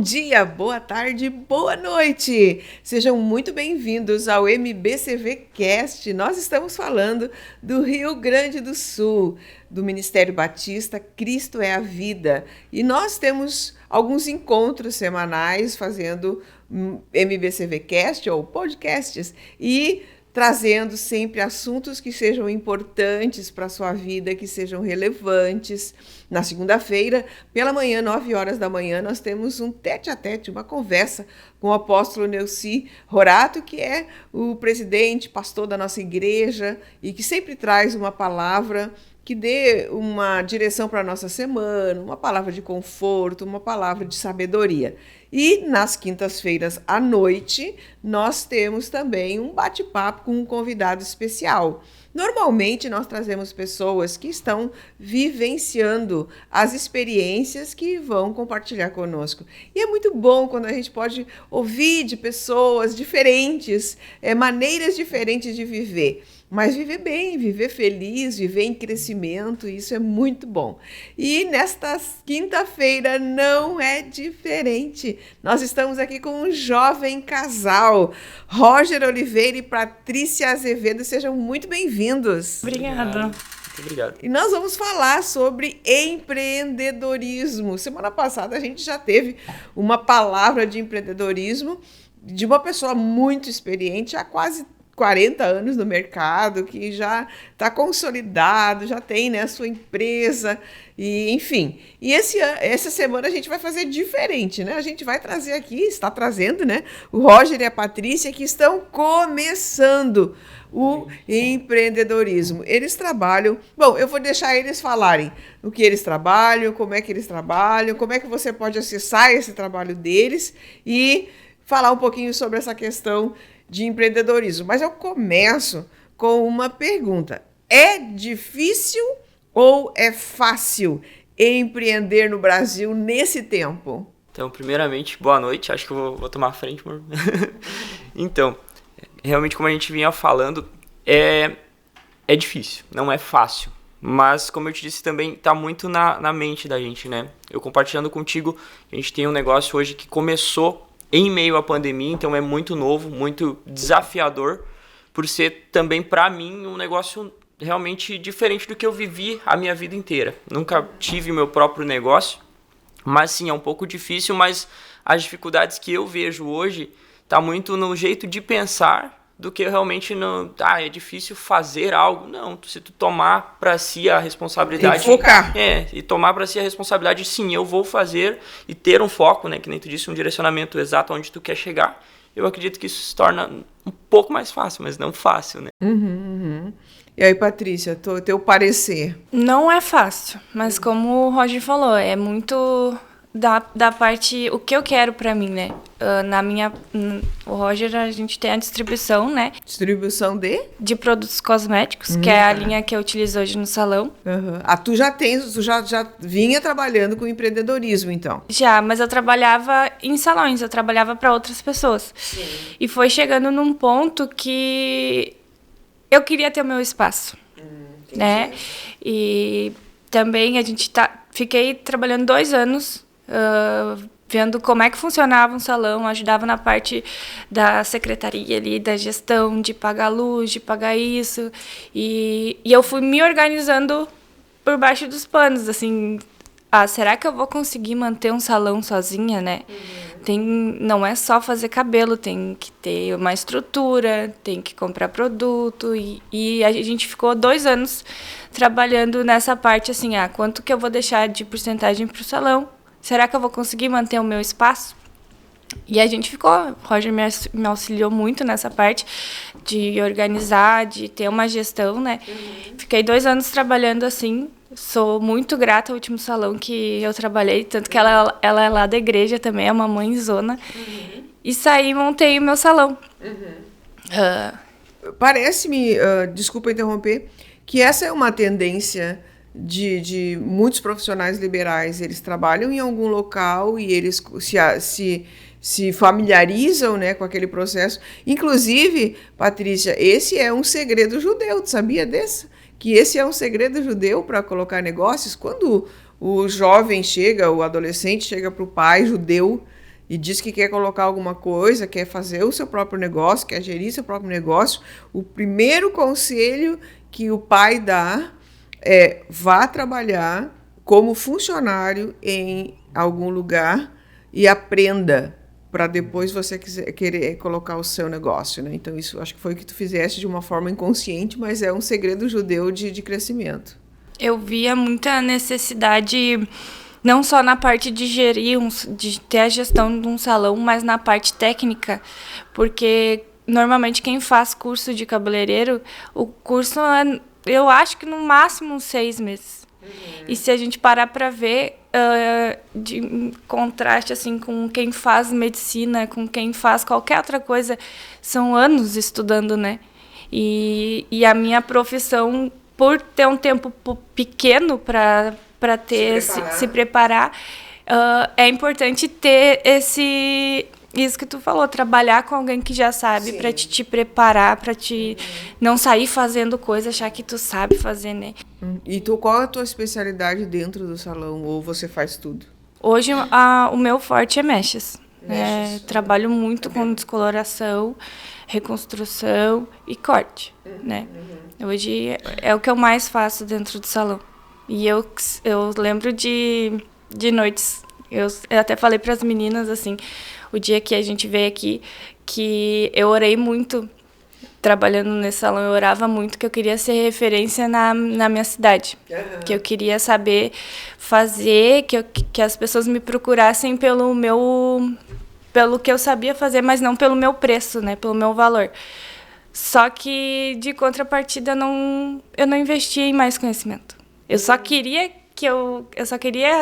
Bom dia, boa tarde, boa noite! Sejam muito bem-vindos ao MBCV Cast. Nós estamos falando do Rio Grande do Sul, do Ministério Batista Cristo é a Vida. E nós temos alguns encontros semanais fazendo MBCV Cast ou podcasts e trazendo sempre assuntos que sejam importantes para a sua vida, que sejam relevantes. Na segunda-feira, pela manhã, 9 horas da manhã, nós temos um tete-a-tete, uma conversa com o apóstolo Neuci Rorato, que é o presidente, pastor da nossa igreja e que sempre traz uma palavra que dê uma direção para a nossa semana, uma palavra de conforto, uma palavra de sabedoria. E nas quintas-feiras à noite, nós temos também um bate-papo com um convidado especial. Normalmente, nós trazemos pessoas que estão vivenciando as experiências que vão compartilhar conosco. E é muito bom quando a gente pode ouvir de pessoas diferentes, maneiras diferentes de viver. Mas viver bem, viver feliz, viver em crescimento, isso é muito bom. E nesta quinta-feira não é diferente. Nós estamos aqui com um jovem casal, Roger Oliveira e Patrícia Azevedo. Sejam muito bem-vindos. Obrigada. Muito obrigado. E nós vamos falar sobre empreendedorismo. Semana passada a gente já teve uma palavra de empreendedorismo de uma pessoa muito experiente, há quase 40 anos no mercado, que já está consolidado, já tem, né, a sua empresa, e enfim. E essa semana a gente vai fazer diferente, né? A gente vai trazer aqui, está trazendo, né, o Roger e a Patrícia, que estão começando o empreendedorismo. Eles trabalham... Bom, eu vou deixar eles falarem o que eles trabalham, como é que eles trabalham, como é que você pode acessar esse trabalho deles e falar um pouquinho sobre essa questão de empreendedorismo. Mas eu começo com uma pergunta. É difícil ou é fácil empreender no Brasil nesse tempo? Então, primeiramente, boa noite. Acho que eu vou tomar a frente, amor. Então, realmente, como a gente vinha falando, é difícil, não é fácil. Mas, como eu te disse, também está muito na mente da gente, né? Eu compartilhando contigo, a gente tem um negócio hoje que começou em meio à pandemia, então é muito novo, muito desafiador, por ser também, para mim, um negócio realmente diferente do que eu vivi a minha vida inteira. Nunca tive o meu próprio negócio, mas sim, é um pouco difícil, mas as dificuldades que eu vejo hoje tá muito no jeito de pensar do que realmente não... é difícil fazer algo. Não, se tu tomar para si a responsabilidade... Tem que focar. E tomar para si a responsabilidade, sim, eu vou fazer e ter um foco, né, que nem tu disse, um direcionamento exato onde tu quer chegar. Eu acredito que isso se torna um pouco mais fácil, mas não fácil, né? E aí, Patrícia, teu parecer? Não é fácil, mas como o Roger falou, é muito... Da parte, o que eu quero pra mim, né? O Roger, a gente tem a distribuição, né? Distribuição de produtos cosméticos, que é a linha que eu utilizo hoje no salão. Tu já vinha trabalhando com empreendedorismo, então? Já, mas eu trabalhava em salões, eu trabalhava para outras pessoas. Sim. E foi chegando num ponto que eu queria ter o meu espaço, né? E também fiquei trabalhando 2 anos, vendo como é que funcionava um salão, ajudava na parte da secretaria ali, da gestão, de pagar luz, de pagar isso. E eu fui me organizando por baixo dos panos, assim, será que eu vou conseguir manter um salão sozinha, né? Não é só fazer cabelo, tem que ter uma estrutura, tem que comprar produto. E a gente ficou 2 anos trabalhando nessa parte, assim, quanto que eu vou deixar de porcentagem para o salão? Será que eu vou conseguir manter o meu espaço? E a gente ficou, o Roger me auxiliou muito nessa parte de organizar, de ter uma gestão, né? Fiquei 2 anos trabalhando assim, sou muito grata ao último salão que eu trabalhei, tanto que ela é lá da igreja também, é uma mãezona. E saí e montei o meu salão. Parece-me, desculpa interromper, que essa é uma tendência de muitos profissionais liberais. Eles trabalham em algum local e eles se familiarizam, né, com aquele processo. Inclusive, Patrícia, esse é um segredo judeu, tu sabia desse? Que esse é um segredo judeu para colocar negócios. Quando o jovem chega, o adolescente chega para o pai judeu e diz que quer colocar alguma coisa, quer fazer o seu próprio negócio, quer gerir seu próprio negócio, o primeiro conselho que o pai dá é: vá trabalhar como funcionário em algum lugar e aprenda para depois você querer colocar o seu negócio, né? Então, isso acho que foi o que tu fizeste de uma forma inconsciente, mas é um segredo judeu de crescimento. Eu via muita necessidade, não só na parte de gerir, de ter a gestão de um salão, mas na parte técnica, porque normalmente quem faz curso de cabeleireiro, o curso é, eu acho que no máximo 6 meses. E se a gente parar para ver, de contraste assim com quem faz medicina, com quem faz qualquer outra coisa, são anos estudando, né? E a minha profissão, por ter um tempo pequeno para se preparar, é importante ter isso que tu falou, trabalhar com alguém que já sabe, para te preparar, para te não sair fazendo coisa, achar que tu sabe fazer, né? E tu, qual é a tua especialidade dentro do salão? Ou você faz tudo? Hoje, o meu forte é mechas. Trabalho muito com descoloração, reconstrução e corte, né? Hoje é o que eu mais faço dentro do salão. E eu lembro de noites, eu até falei para as meninas, assim, o dia que a gente veio aqui, que eu orei muito, trabalhando nesse salão, eu orava muito, que eu queria ser referência na minha cidade. Que eu queria saber fazer, que as pessoas me procurassem pelo que eu sabia fazer, mas não pelo meu preço, né? Pelo meu valor. Só que, de contrapartida, eu não investia em mais conhecimento. Eu só queria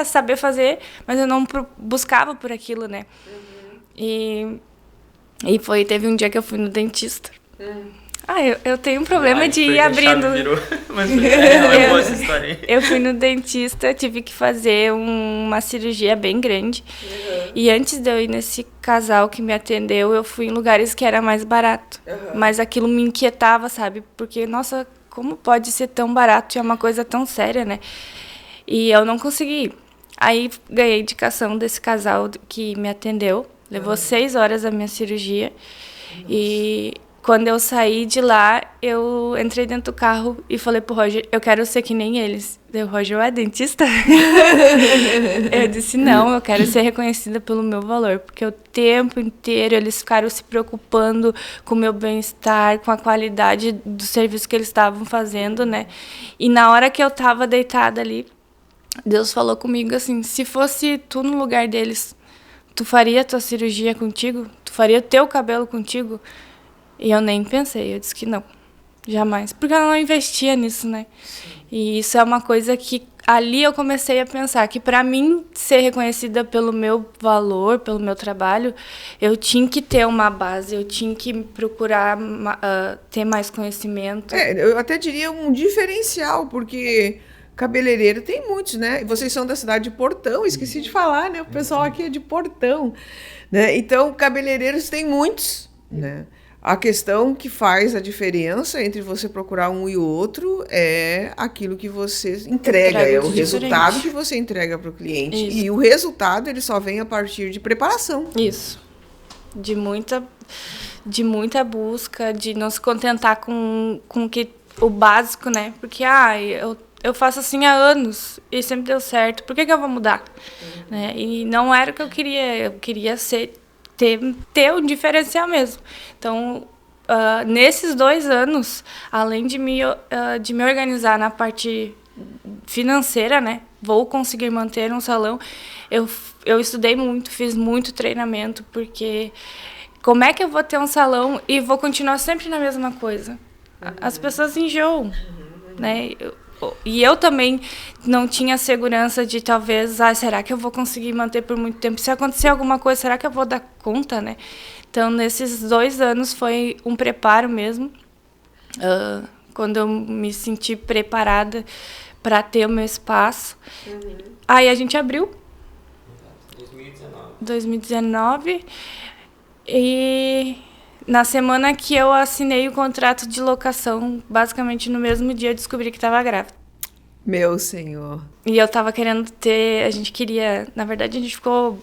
saber fazer, mas eu não buscava por aquilo, né? E teve um dia que eu fui no dentista. Eu tenho um problema de ir abrindo. Mas é boa essa história. Eu fui no dentista, tive que fazer uma cirurgia bem grande. E antes de eu ir nesse casal que me atendeu, eu fui em lugares que era mais barato. Mas aquilo me inquietava, sabe? Porque, nossa, como pode ser tão barato e é uma coisa tão séria, né? E eu não consegui ir. Aí ganhei indicação desse casal que me atendeu. Levou 6 horas a minha cirurgia. E quando eu saí de lá, eu entrei dentro do carro e falei pro Roger, eu quero ser que nem eles. O Roger, é dentista? Eu disse, não, eu quero ser reconhecida pelo meu valor, porque o tempo inteiro eles ficaram se preocupando com o meu bem-estar, com a qualidade do serviço que eles estavam fazendo, né? E na hora que eu tava deitada ali, Deus falou comigo assim, se fosse tu no lugar deles, tu faria a tua cirurgia contigo? Tu faria o teu cabelo contigo? E eu nem pensei, eu disse que não, jamais. Porque eu não investia nisso, né? E isso é uma coisa que ali eu comecei a pensar que para mim ser reconhecida pelo meu valor, pelo meu trabalho, eu tinha que ter uma base, eu tinha que procurar ter mais conhecimento. Eu até diria um diferencial, porque cabeleireiro tem muitos, né? Vocês são da cidade de Portão, esqueci de falar, né? O pessoal aqui é de Portão, né? Então, cabeleireiros tem muitos, né? A questão que faz a diferença entre você procurar um e o outro é aquilo que você entrega, é o resultado que você entrega para o cliente. Isso. E o resultado ele só vem a partir de preparação. Isso. De muita busca, de não se contentar com o básico, né? Porque eu faço assim há anos e sempre deu certo. Por que eu vou mudar? Né? E não era o que eu queria ter um diferencial mesmo. Então, nesses 2 anos, além de me organizar na parte financeira, né? Vou conseguir manter um salão. Eu estudei muito, fiz muito treinamento, porque como é que eu vou ter um salão e vou continuar sempre na mesma coisa? As pessoas enjoam, né? E eu também não tinha segurança de talvez, será que eu vou conseguir manter por muito tempo? Se acontecer alguma coisa, será que eu vou dar conta, né? Então, nesses 2 anos foi um preparo mesmo. Quando eu me senti preparada para ter o meu espaço. Aí a gente abriu. 2019. E na semana que eu assinei o contrato de locação, basicamente no mesmo dia eu descobri que estava grávida. Meu senhor. E eu estava querendo ter, na verdade a gente ficou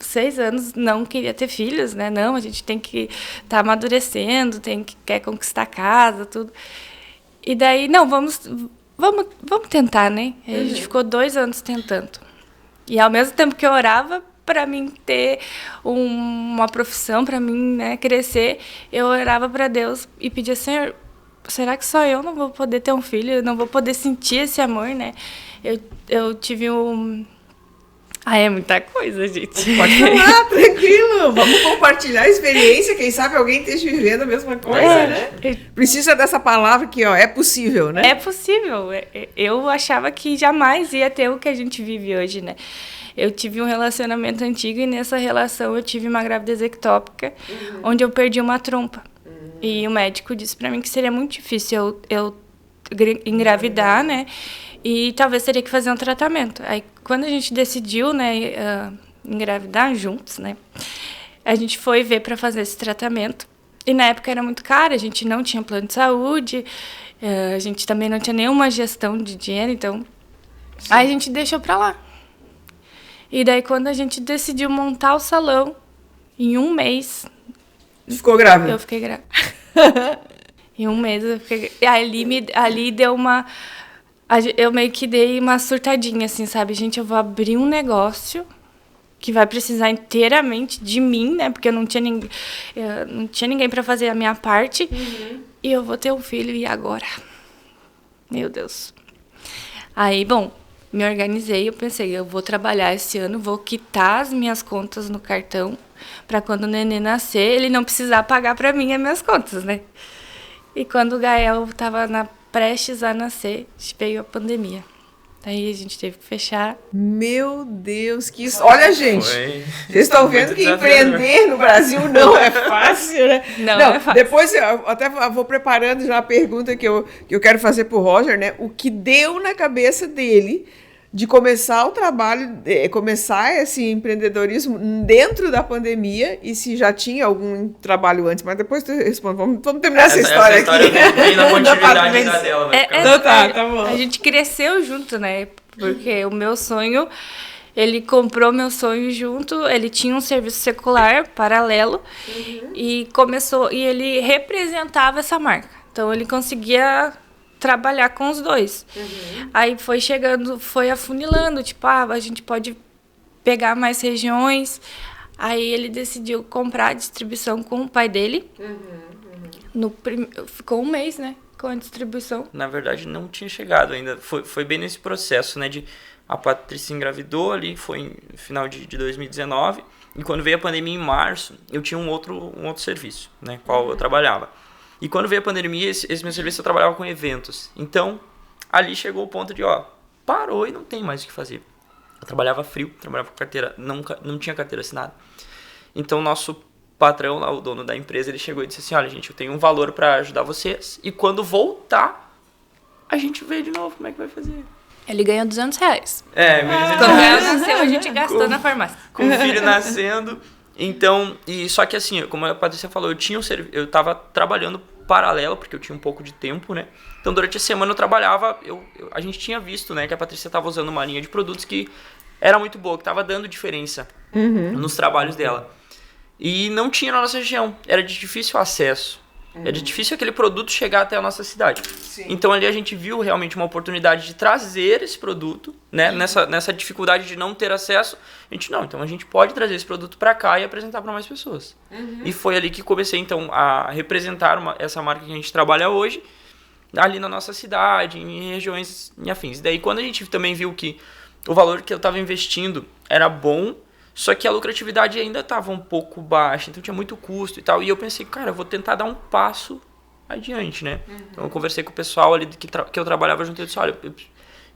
6 anos não queria ter filhos, né? Não, a gente tem que estar amadurecendo, quer conquistar a casa, tudo. E daí, não, vamos tentar, né? Aí a gente ficou 2 anos tentando. E ao mesmo tempo que eu orava para mim ter uma profissão, para mim, né, crescer, eu orava para Deus e pedia, Senhor, será que só eu não vou poder ter um filho? Eu não vou poder sentir esse amor, né? Eu tive um... é muita coisa, gente. Pode falar, tranquilo. Vamos compartilhar a experiência. Quem sabe alguém esteja vivendo a mesma coisa, né? Precisa dessa palavra aqui, ó. É possível, né? É possível. Eu achava que jamais ia ter o que a gente vive hoje, né? Eu tive um relacionamento antigo e nessa relação eu tive uma gravidez ectópica, onde eu perdi uma trompa. E o médico disse pra mim que seria muito difícil eu engravidar, né? E talvez teria que fazer um tratamento. Aí, quando a gente decidiu, né, engravidar juntos, né, a gente foi ver para fazer esse tratamento. E na época era muito caro, a gente não tinha plano de saúde, a gente também não tinha nenhuma gestão de dinheiro, então aí a gente deixou para lá. E daí, quando a gente decidiu montar o salão, em 1 mês... Ficou grávida? Eu fiquei grávida. Em 1 mês eu fiquei... Ali deu uma... Eu meio que dei uma surtadinha, assim, sabe? Gente, eu vou abrir um negócio que vai precisar inteiramente de mim, né? Porque eu não tinha ninguém para fazer a minha parte. E eu vou ter um filho, e agora? Meu Deus. Aí, bom, me organizei, eu pensei, eu vou trabalhar esse ano, vou quitar as minhas contas no cartão, para quando o neném nascer, ele não precisar pagar para mim as minhas contas, né? E quando o Gael estava prestes a nascer, veio a pandemia. Daí a gente teve que fechar. Meu Deus, que isso. Olha, gente, vocês estão vendo que desafiador. empreender no Brasil não é fácil, né? Não é fácil. Depois eu até vou preparando já a pergunta que eu quero fazer pro Roger, né? O que deu na cabeça dele de começar o trabalho, começar esse empreendedorismo dentro da pandemia, e se já tinha algum trabalho antes, mas depois tu responde. Vamos terminar essa história aqui. Vem na continuidade da dela. Tá bom. A gente cresceu junto, né? Porque o meu sonho, ele comprou meu sonho junto, ele tinha um serviço secular paralelo e ele representava essa marca. Então ele conseguia trabalhar com os dois. Aí foi chegando, foi afunilando, tipo, a gente pode pegar mais regiões. Aí ele decidiu comprar a distribuição com o pai dele. Ficou 1 mês, né, com a distribuição. Na verdade, não tinha chegado ainda. Foi bem nesse processo, né, a Patrícia engravidou ali, foi no final de 2019. E quando veio a pandemia em março, eu tinha um outro serviço, né, qual eu trabalhava. E quando veio a pandemia, esse meu serviço eu trabalhava com eventos. Então, ali chegou o ponto de, parou e não tem mais o que fazer. Eu trabalhava frio, trabalhava com carteira, não tinha carteira assinada. Então, nosso patrão lá, o dono da empresa, ele chegou e disse assim, olha, gente, eu tenho um valor para ajudar vocês. E quando voltar, a gente vê de novo como é que vai fazer. Ele ganhou R$200. Quando o Gael nasceu, a gente gastou na farmácia. Com o filho nascendo... Então, só que assim, como a Patrícia falou, eu tava trabalhando paralelo, porque eu tinha um pouco de tempo, né? Então, durante a semana eu trabalhava, a gente tinha visto, né, que a Patrícia tava usando uma linha de produtos que era muito boa, que tava dando diferença nos trabalhos dela. E não tinha na nossa região, era de difícil acesso. Era difícil aquele produto chegar até a nossa cidade. Sim. Então ali a gente viu realmente uma oportunidade de trazer esse produto, né? Nessa dificuldade de não ter acesso, então a gente pode trazer esse produto para cá e apresentar para mais pessoas. E foi ali que comecei então a representar essa marca que a gente trabalha hoje, ali na nossa cidade, em regiões e afins. Daí quando a gente também viu que o valor que eu estava investindo era bom, só que a lucratividade ainda estava um pouco baixa, então tinha muito custo e tal. E eu pensei, cara, eu vou tentar dar um passo adiante, né? Então eu conversei com o pessoal ali que eu trabalhava junto, eu disse, olha, eu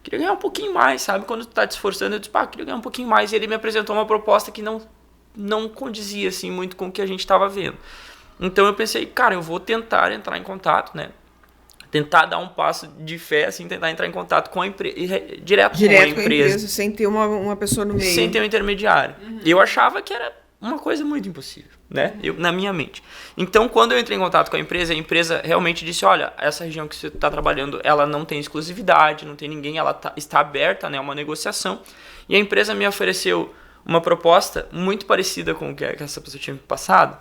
queria ganhar um pouquinho mais, sabe? Quando tu tá te esforçando, eu disse, queria ganhar um pouquinho mais. E ele me apresentou uma proposta que não condizia, assim, muito com o que a gente estava vendo. Então eu pensei, cara, eu vou tentar entrar em contato, né? Tentar dar um passo de fé, assim, tentar entrar em contato com a empresa, direto com a empresa. Sem ter uma pessoa no meio. Sem ter um intermediário. Eu achava que era uma coisa muito impossível, né? Na minha mente. Então, quando eu entrei em contato com a empresa realmente disse, olha, essa região que você está trabalhando, ela não tem exclusividade, não tem ninguém, ela está aberta, né, a uma negociação. E a empresa me ofereceu uma proposta muito parecida com o que essa pessoa tinha me passado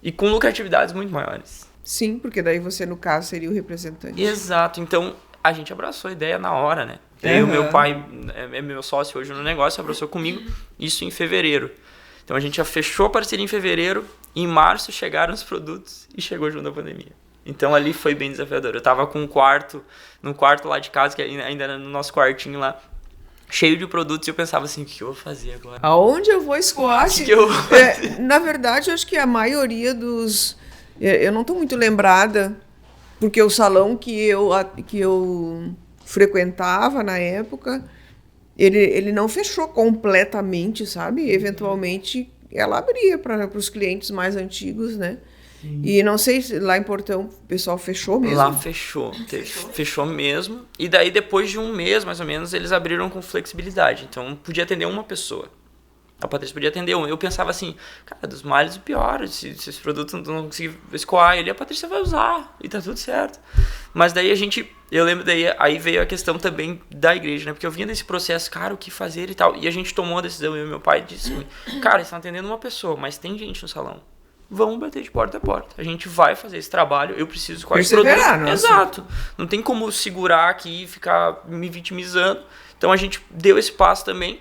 e com lucratividades muito maiores. Sim, porque daí você, no caso, seria o representante. Exato. Então, a gente abraçou a ideia na hora, né? Daí o meu pai é meu sócio hoje no negócio, abraçou comigo, isso em fevereiro. Então, a gente já fechou a parceria em fevereiro, em março chegaram os produtos e chegou junto a pandemia. Então, ali foi bem desafiador. Eu tava com num quarto lá de casa, que ainda era no nosso quartinho lá, cheio de produtos, e eu pensava assim, o que eu vou fazer agora? Aonde eu vou escoar? Na verdade, eu acho que a maioria dos... Eu não estou muito lembrada, porque o salão que eu frequentava na época, ele não fechou completamente, sabe? Eventualmente, ela abria para os clientes mais antigos, né? E não sei se lá em Portão o pessoal fechou mesmo. Lá fechou mesmo. E daí, depois de um mês, mais ou menos, eles abriram com flexibilidade. Então, podia atender uma pessoa. A Patrícia podia atender um. Eu pensava assim, cara, dos males o pior. Se esse produto não conseguir escoar ele, a Patrícia vai usar. E tá tudo certo. Mas daí eu lembro daí, aí veio a questão também da igreja, né? Porque eu vinha nesse processo, cara, o que fazer e tal. E a gente tomou a decisão, eu e meu pai disse, cara, eles estão atendendo uma pessoa, mas tem gente no salão. Vamos bater de porta a porta. A gente vai fazer esse trabalho, eu preciso escolher esse produto. Exato. Não tem como segurar aqui e ficar me vitimizando. Então a gente deu esse passo também.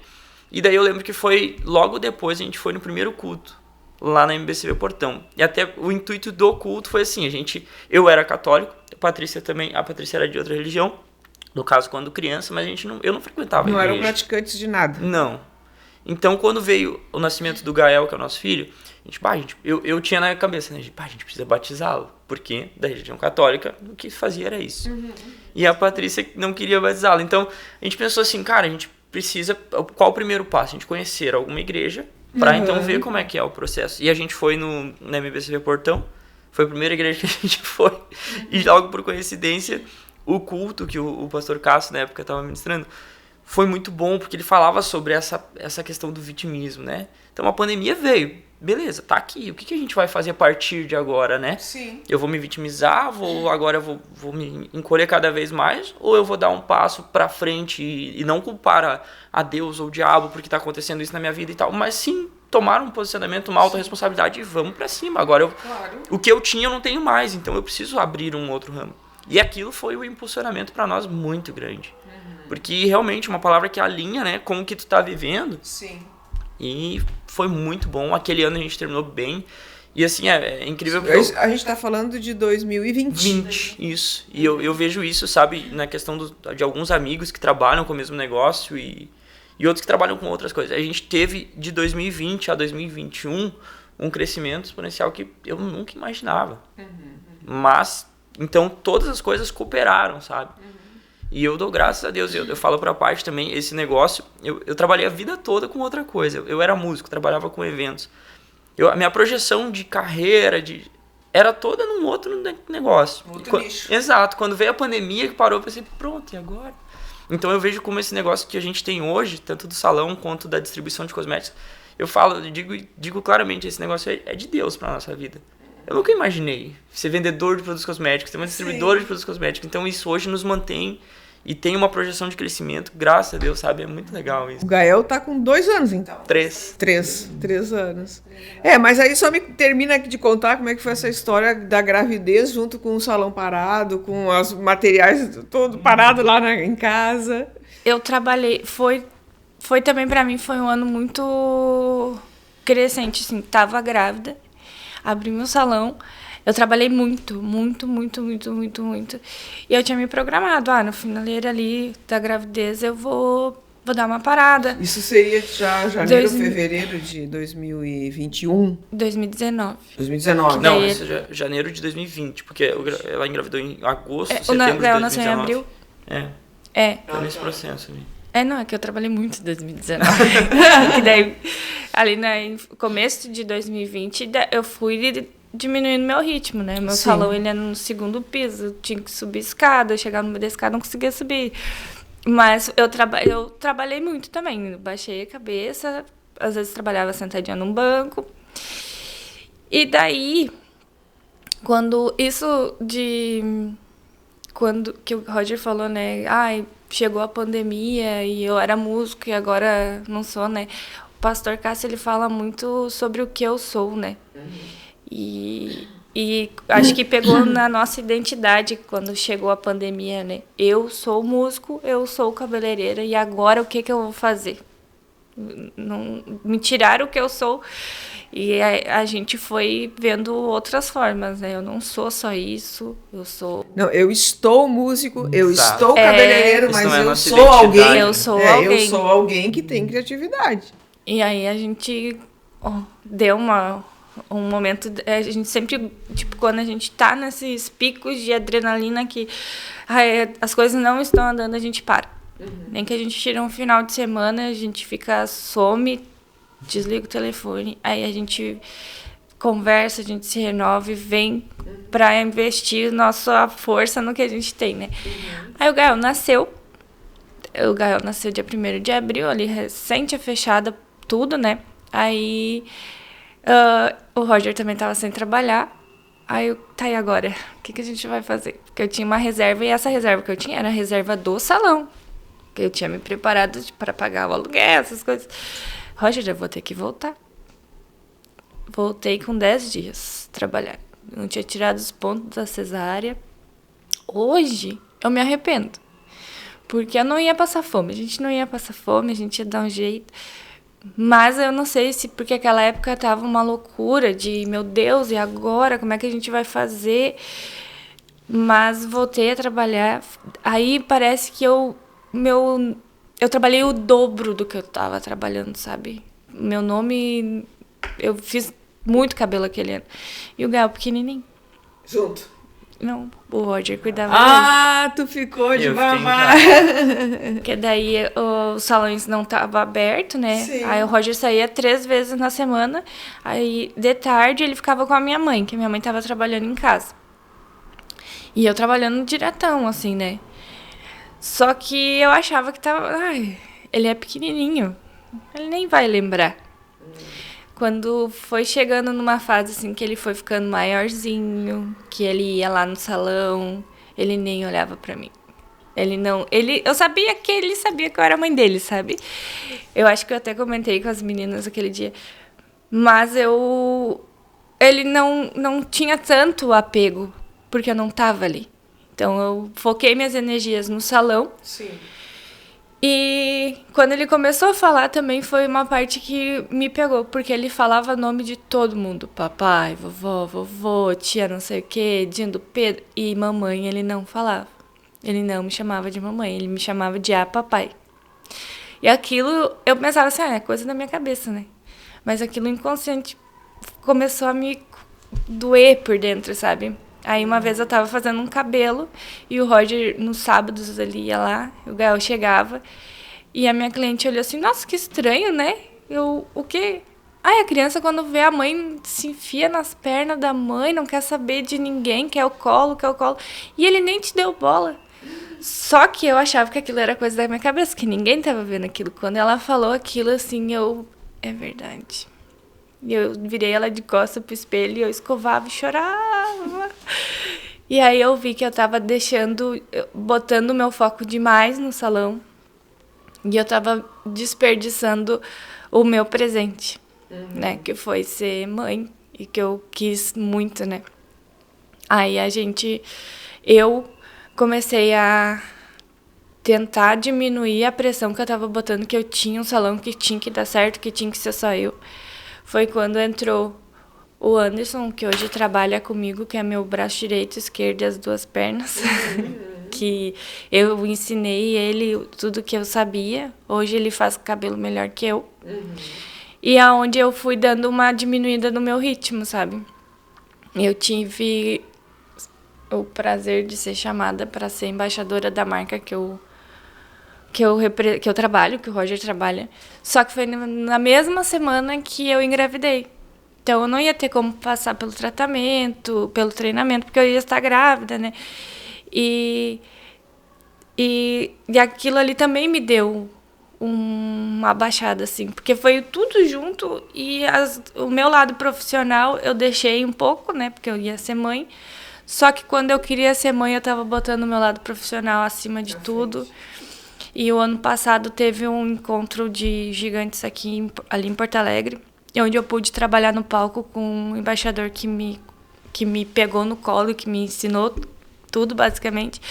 E daí eu lembro que foi logo depois, a gente foi no primeiro culto, lá na MBCV Portão. E até o intuito do culto foi assim, eu era católico, a Patrícia era de outra religião, no caso quando criança, mas eu não frequentava a igreja. Não eram praticantes de nada. Não. Então quando veio o nascimento do Gael, que é o nosso filho, eu tinha na cabeça, né? A gente precisa batizá-lo, porque da religião católica, o que fazia era isso. E a Patrícia não queria batizá-lo. Então a gente pensou assim, cara, a gente precisa, qual o primeiro passo? A gente conhecer alguma igreja para então ver como é que é o processo. E a gente foi na MBCV Portão, foi a primeira igreja que a gente foi, e logo por coincidência, o culto que o pastor Cássio na época estava ministrando, foi muito bom, porque ele falava sobre essa questão do vitimismo, né? Então a pandemia veio, beleza, tá aqui, o que a gente vai fazer a partir de agora, né? Sim. Eu vou me vitimizar, agora eu vou me encolher cada vez mais, ou eu vou dar um passo pra frente e não culpar a Deus ou o diabo porque tá acontecendo isso na minha vida e tal, mas sim tomar um posicionamento, uma autorresponsabilidade e vamos pra cima. Agora, o que eu tinha eu não tenho mais, então eu preciso abrir um outro ramo. E aquilo foi um impulsionamento pra nós muito grande. Porque realmente uma palavra que alinha, né, com o que tu tá vivendo. Sim. E foi muito bom. Aquele ano a gente terminou bem. E assim, é incrível. A gente tá falando de 2020. Isso. E eu vejo isso, sabe, na questão de alguns amigos que trabalham com o mesmo negócio e outros que trabalham com outras coisas. A gente teve, de 2020 a 2021, um crescimento exponencial que eu nunca imaginava. Mas, então, todas as coisas cooperaram, sabe? E eu dou graças a Deus, eu falo pra parte também, esse negócio, eu trabalhei a vida toda com outra coisa. Eu era músico, trabalhava com eventos. A minha projeção de carreira, era toda num outro negócio. Outro nicho. Exato, quando veio a pandemia que parou, eu pensei, pronto, e agora? Então eu vejo como esse negócio que a gente tem hoje, tanto do salão quanto da distribuição de cosméticos, eu digo claramente, esse negócio é de Deus pra nossa vida. Eu nunca imaginei ser vendedor de produtos cosméticos, ser uma distribuidora de produtos cosméticos. Então isso hoje nos mantém e tem uma projeção de crescimento, graças a Deus, sabe? É muito legal isso. O Gael tá com 2 anos, então. 3 anos. Mas aí só me termina de contar como é que foi essa história da gravidez junto com o salão parado, com os materiais todo parado lá em casa. Eu trabalhei, foi também pra mim, foi um ano muito crescente, assim, tava grávida, abri meu salão. Eu trabalhei muito. E eu tinha me programado, no finaleiro ali da gravidez eu vou dar uma parada. Isso seria já janeiro, fevereiro de 2021? 2019. 2019. Não, isso é janeiro de 2020, porque ela engravidou em agosto, setembro de 2019. Ela nasceu em abril. Foi nesse processo ali. É que eu trabalhei muito em 2019. E daí, ali no começo de 2020, eu fui diminuindo meu ritmo, né? Meu salão, ele é no 2º piso, eu tinha que subir escada, chegar no meio da escada, não conseguia subir. Mas eu trabalhei muito também, baixei a cabeça, às vezes trabalhava sentadinha num banco. E daí, quando que o Roger falou, né? Chegou a pandemia e eu era músico e agora não sou, né? pastor Cássio, ele fala muito sobre o que eu sou, né? E acho que pegou na nossa identidade quando chegou a pandemia, né? Eu sou músico, eu sou cabeleireira, e agora o que eu vou fazer? Não, me tiraram o que eu sou, e a gente foi vendo outras formas, né? Eu não sou só isso, eu sou... Não, eu estou músico, eu Exato. estou cabeleireiro, mas Isso não é eu nossa sou alguém. identidade, Eu né? sou Eu alguém. sou alguém que tem criatividade. E aí a gente deu um momento... A gente sempre, tipo, quando a gente tá nesses picos de adrenalina que as coisas não estão andando, a gente para. Nem que a gente tire um final de semana, a gente some, desliga o telefone, aí a gente conversa, a gente se renova e vem para investir nossa força no que a gente tem, né? Aí o Gael nasceu. O Gael nasceu dia 1º de abril, ali recente, fechada tudo, né? Aí o Roger também tava sem trabalhar. Aí tá, e agora? O que a gente vai fazer? Porque eu tinha uma reserva, e essa reserva que eu tinha era a reserva do salão. Que eu tinha me preparado para pagar o aluguel, essas coisas. Roger, eu vou ter que voltar. Voltei com 10 dias trabalhar. Não tinha tirado os pontos da cesárea. Hoje, eu me arrependo. Porque eu não ia passar fome. A gente não ia passar fome, a gente ia dar um jeito. Mas eu não sei se... Porque aquela época tava uma loucura de... Meu Deus, e agora? Como é que a gente vai fazer? Mas voltei a trabalhar. Aí parece que eu trabalhei o dobro do que eu tava trabalhando, sabe? Meu nome... Eu fiz muito cabelo aquele ano. E o Gael pequenininho. Junto. Não, o Roger cuidava dele. Tu ficou de babá. Porque daí os salões não estavam abertos, né? Sim. Aí o Roger saía 3 vezes na semana. Aí, de tarde, ele ficava com a minha mãe, que a minha mãe tava trabalhando em casa. E eu trabalhando diretão, assim, né? Só que eu achava que tava... ele é pequenininho. Ele nem vai lembrar. Quando foi chegando numa fase, assim, que ele foi ficando maiorzinho, que ele ia lá no salão, ele nem olhava pra mim. Eu sabia que ele sabia que eu era mãe dele, sabe? Eu acho que eu até comentei com as meninas aquele dia. Mas ele não tinha tanto apego, porque eu não tava ali. Então, eu foquei minhas energias no salão. Sim. E quando ele começou a falar também foi uma parte que me pegou, porque ele falava o nome de todo mundo. Papai, vovó, vovô, tia não sei o quê, Dindo, Pedro. E mamãe ele não falava. Ele não me chamava de mamãe, ele me chamava de papai. E aquilo, eu pensava assim, é coisa da minha cabeça, né? Mas aquilo inconsciente começou a me doer por dentro, sabe? Aí uma vez eu tava fazendo um cabelo e o Roger, nos sábados, ele ia lá, o Gael chegava e a minha cliente olhou assim, nossa, que estranho, né? O quê? A criança quando vê a mãe se enfia nas pernas da mãe, não quer saber de ninguém, quer o colo. E ele nem te deu bola. Só que eu achava que aquilo era coisa da minha cabeça, que ninguém tava vendo aquilo. Quando ela falou aquilo, assim, é verdade. E eu virei ela de costas pro espelho e eu escovava e chorava. E aí eu vi que eu tava botando o meu foco demais no salão. E eu tava desperdiçando o meu presente, né? Que foi ser mãe e que eu quis muito, né? Aí eu comecei a tentar diminuir a pressão que eu tava botando, que eu tinha um salão que tinha que dar certo, que tinha que ser só eu. Foi quando entrou o Anderson, que hoje trabalha comigo, que é meu braço direito, esquerdo e as 2 pernas. Que eu ensinei ele tudo que eu sabia. Hoje ele faz cabelo melhor que eu. E aonde eu fui dando uma diminuída no meu ritmo, sabe? Eu tive o prazer de ser chamada para ser embaixadora da marca que eu trabalho, que o Roger trabalha. Só que foi na mesma semana que eu engravidei. Então, eu não ia ter como passar pelo tratamento, pelo treinamento, porque eu ia estar grávida, né? E aquilo ali também me deu uma baixada, assim. Porque foi tudo junto e o meu lado profissional eu deixei um pouco, né? Porque eu ia ser mãe. Só que quando eu queria ser mãe, eu estava botando o meu lado profissional acima de tudo. E o ano passado teve um encontro de gigantes ali em Porto Alegre, onde eu pude trabalhar no palco com um embaixador que me pegou no colo, que me ensinou tudo, basicamente.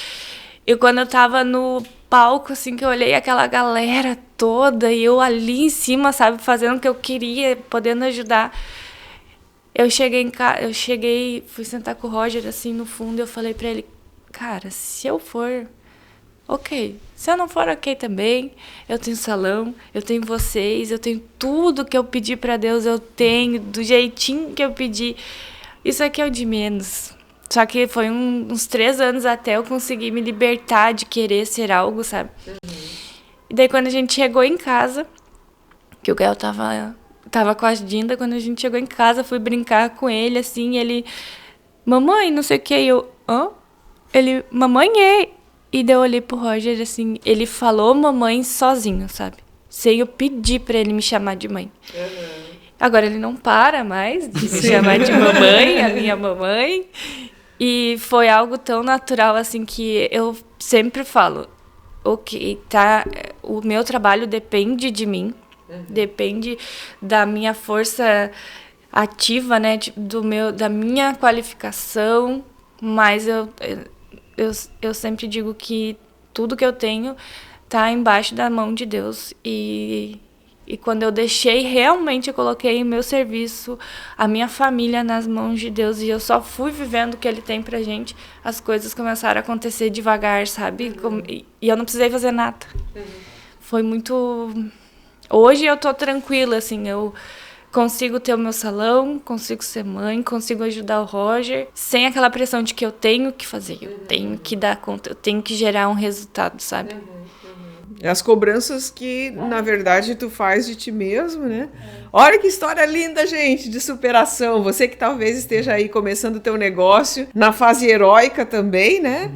E quando eu tava no palco, assim, que eu olhei aquela galera toda, e eu ali em cima, sabe, fazendo o que eu queria, podendo ajudar. Eu cheguei, fui sentar com o Roger, assim, no fundo, e eu falei pra ele, cara, se eu for, ok. Se eu não for, ok também. Eu tenho salão, eu tenho vocês, eu tenho tudo que eu pedi pra Deus, eu tenho, do jeitinho que eu pedi. Isso aqui é o de menos. Só que foi uns 3 anos até eu conseguir me libertar de querer ser algo, sabe? E daí quando a gente chegou em casa, que o Gael tava com a Dinda, quando a gente chegou em casa, fui brincar com ele, assim, ele... Mamãe, não sei o que, eu... Hã? Ele, mamãe, é... E daí eu olhei pro Roger, assim, ele falou mamãe sozinho, sabe? Sem eu pedir pra ele me chamar de mãe. Agora ele não para mais de me chamar de mamãe, a minha mamãe. E foi algo tão natural, assim, que eu sempre falo, ok, tá, o meu trabalho depende de mim, depende da minha força ativa, né, da minha qualificação, mas eu sempre digo que tudo que eu tenho tá embaixo da mão de Deus. E quando eu deixei, realmente eu coloquei o meu serviço, a minha família nas mãos de Deus, e eu só fui vivendo o que Ele tem pra gente, as coisas começaram a acontecer devagar, sabe? E eu não precisei fazer nada. Foi muito... Hoje eu tô tranquila, assim, eu consigo ter o meu salão, consigo ser mãe, consigo ajudar o Roger, sem aquela pressão de que eu tenho que fazer, eu tenho que dar conta, eu tenho que gerar um resultado, sabe? As cobranças que, na verdade, tu faz de ti mesmo, né? Olha que história linda, gente, de superação. Você que talvez esteja aí começando o teu negócio, na fase heróica também, né?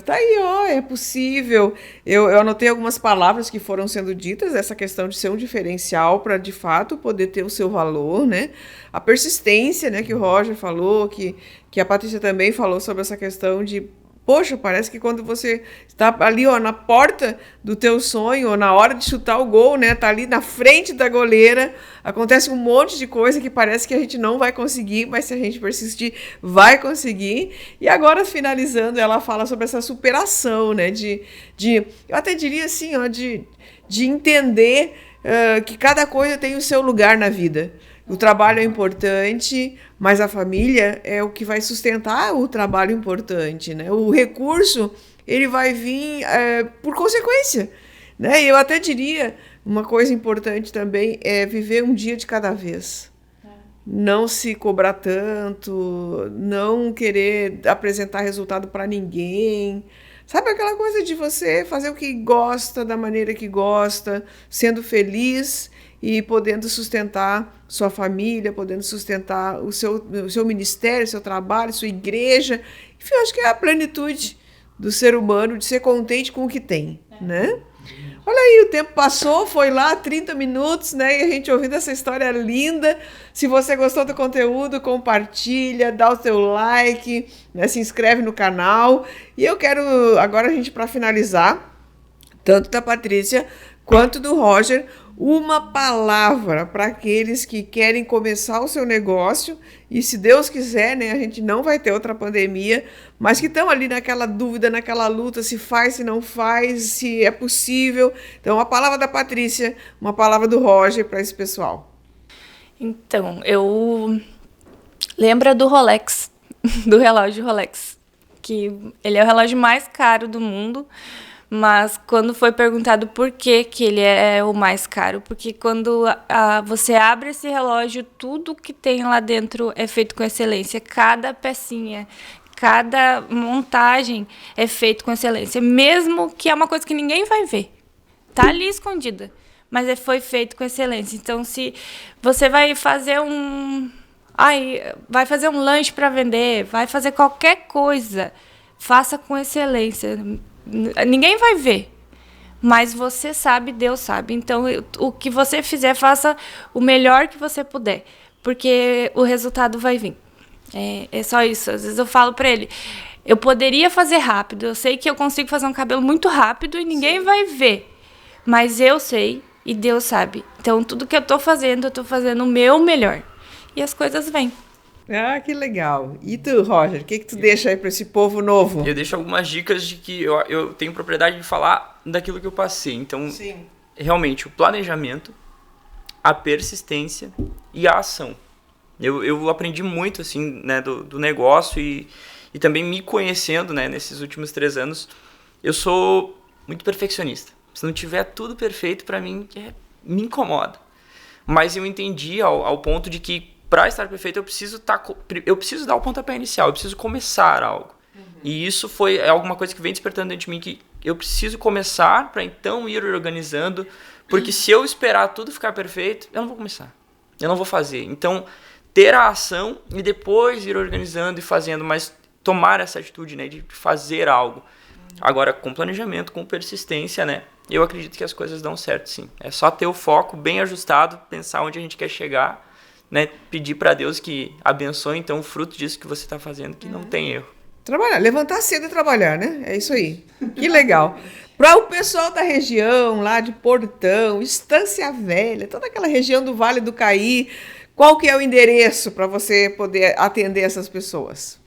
Tá aí, ó, é possível. Eu anotei algumas palavras que foram sendo ditas, essa questão de ser um diferencial para, de fato, poder ter o seu valor, né? A persistência, né, que o Roger falou, que a Patrícia também falou sobre essa questão de... Poxa, parece que quando você está ali, ó, na porta do teu sonho, ou na hora de chutar o gol, né, tá ali na frente da goleira, acontece um monte de coisa que parece que a gente não vai conseguir, mas se a gente persistir, vai conseguir. E agora, finalizando, ela fala sobre essa superação, né, eu até diria assim, ó, de entender que cada coisa tem o seu lugar na vida. O trabalho é importante, mas a família é o que vai sustentar o trabalho importante, né? O recurso, ele vai vir por consequência, né? Eu até diria, uma coisa importante também é viver um dia de cada vez. Não se cobrar tanto, não querer apresentar resultado para ninguém. Sabe aquela coisa de você fazer o que gosta, da maneira que gosta, sendo feliz e podendo sustentar sua família, podendo sustentar o seu ministério, seu trabalho, sua igreja. Enfim, eu acho que é a plenitude do ser humano, de ser contente com o que tem, né? Olha aí, o tempo passou, foi lá 30 minutos, né? E a gente ouvindo essa história linda. Se você gostou do conteúdo, compartilha, dá o seu like, né? Se inscreve no canal. E eu quero, agora a gente, para finalizar, tanto da Patrícia quanto do Roger, uma palavra para aqueles que querem começar o seu negócio e, se Deus quiser, né, a gente não vai ter outra pandemia, mas que estão ali naquela dúvida, naquela luta, se faz, se não faz, se é possível. Então, uma palavra da Patrícia, uma palavra do Roger para esse pessoal. Então, eu lembro do Rolex, do relógio Rolex, que ele é o relógio mais caro do mundo. Mas quando foi perguntado por que ele é o mais caro, porque quando você abre esse relógio, tudo que tem lá dentro é feito com excelência. Cada pecinha, cada montagem é feito com excelência. Mesmo que é uma coisa que ninguém vai ver. Tá ali escondida, mas foi feito com excelência. Então, se você vai fazer vai fazer um lanche para vender, vai fazer qualquer coisa, faça com excelência. Ninguém vai ver, mas você sabe, Deus sabe. Então, o que você fizer, faça o melhor que você puder, porque o resultado vai vir. É só isso. Às vezes eu falo para ele, Eu poderia fazer rápido. Eu sei que eu consigo fazer um cabelo muito rápido e ninguém vai ver. Mas eu sei e Deus sabe. Então, tudo que eu tô fazendo o meu melhor. E as coisas vêm. Ah, que legal. E tu, Roger, o que tu deixa aí para esse povo novo? Eu deixo algumas dicas de que eu tenho propriedade de falar daquilo que eu passei. Então, Sim. realmente, o planejamento, a persistência e a ação. Eu aprendi muito, assim, né, do negócio e também me conhecendo, né, nesses últimos 3 anos. Eu sou muito perfeccionista. Se não tiver tudo perfeito, para mim, me incomoda. Mas eu entendi ao ponto de que, para estar perfeito, eu preciso dar o pontapé inicial, eu preciso começar algo. E isso é alguma coisa que vem despertando dentro de mim, que eu preciso começar para então ir organizando, porque se eu esperar tudo ficar perfeito, eu não vou começar, eu não vou fazer. Então, ter a ação e depois ir organizando e fazendo, mas tomar essa atitude, né, de fazer algo. Agora, com planejamento, com persistência, né, eu acredito que as coisas dão certo, sim. É só ter o foco bem ajustado, pensar onde a gente quer chegar, né, pedir para Deus que abençoe, então, o fruto disso que você está fazendo, que não tem erro. Trabalhar, levantar cedo e trabalhar, né? É isso aí. Que legal. Para o pessoal da região, lá de Portão, Estância Velha, toda aquela região do Vale do Caí, qual que é o endereço para você poder atender essas pessoas?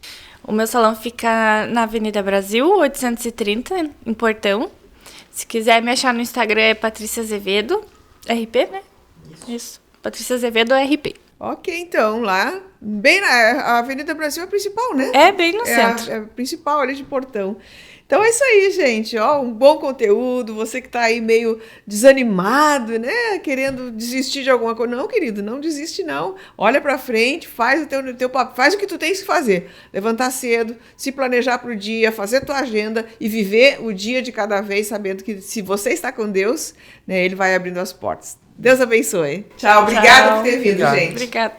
O meu salão fica na Avenida Brasil, 830, em Portão. Se quiser me achar no Instagram é Patrícia Azevedo, RP, né? Isso. Patrícia Azevedo, RP. Ok, então, lá, bem a Avenida Brasil é a principal, né? É bem no centro. É a principal ali de Portão. Então é isso aí, gente, ó, um bom conteúdo, você que tá aí meio desanimado, né, querendo desistir de alguma coisa. Não, querido, não desiste não. Olha pra frente, faz o teu papel, faz o que tu tens que fazer. Levantar cedo, se planejar pro dia, fazer tua agenda e viver o dia de cada vez, sabendo que se você está com Deus, né, ele vai abrindo as portas. Deus abençoe. Tchau, obrigada por ter vindo, gente. Obrigada.